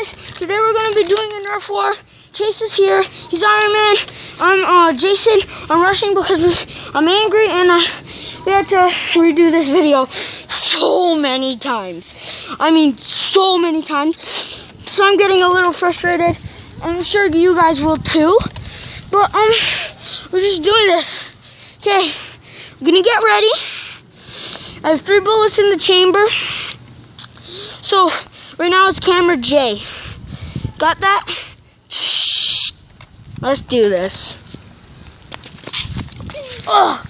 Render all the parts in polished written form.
guys, today we're going to be doing a Nerf war. Chase is here. He's Iron Man. I'm Jason. I'm rushing because I'm angry and we had to redo this video so many times. I mean, so many times. So I'm getting a little frustrated. I'm sure you guys will too. But we're just doing this. Okay, I'm gonna get ready. I have 3 bullets in the chamber. So right now it's camera J. Got that? Let's do this. Oh.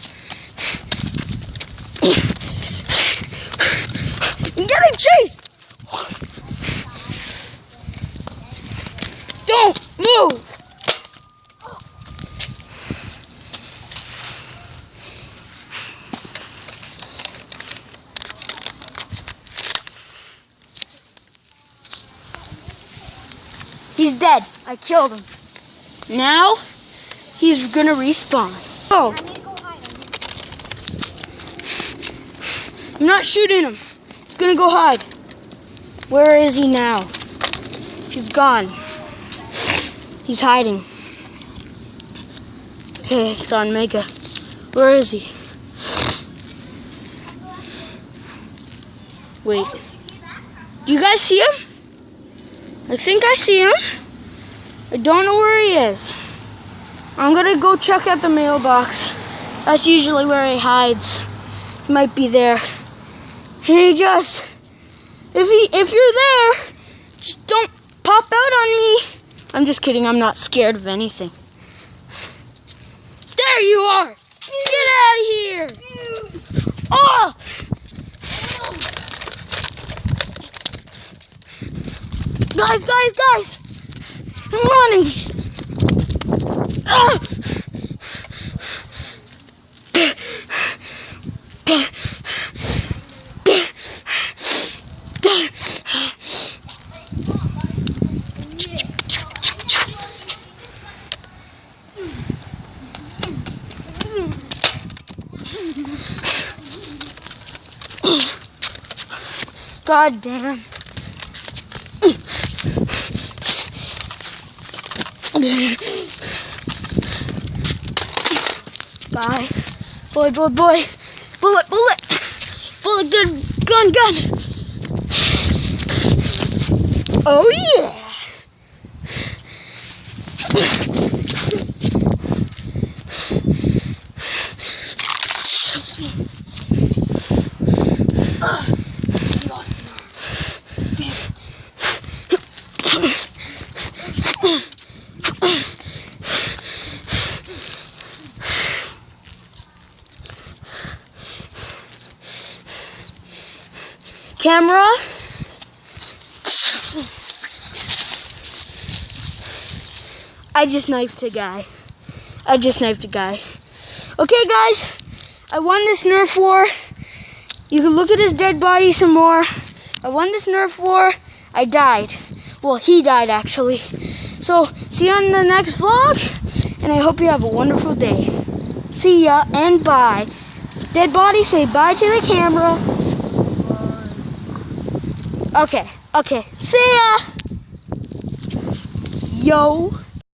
I'm getting chased. Don't move. He's dead. I killed him. Now he's gonna respawn. Oh. I'm not shooting him. He's gonna go hide. Where is he now? He's gone. He's hiding. Okay, it's on Mega. Where is he? Wait. Do you guys see him? I think I see him. I don't know where he is. I'm gonna go check out the mailbox. That's usually where he hides. He might be there. Hey, if you're there, just don't pop out on me. I'm just kidding. I'm not scared of anything. There you are. Get out of here. Oh! Guys! I'm running. Ah! God damn. Bye. Boy. Bullet. Bullet, gun. Oh yeah. Camera. I just knifed a guy. Okay, guys. I won this Nerf war. You can look at his dead body some more. I won this Nerf war. I died. Well, he died, actually. So, see you on the next vlog. And I hope you have a wonderful day. See ya and bye. Dead body, say bye to the camera. Okay. See ya. Yo.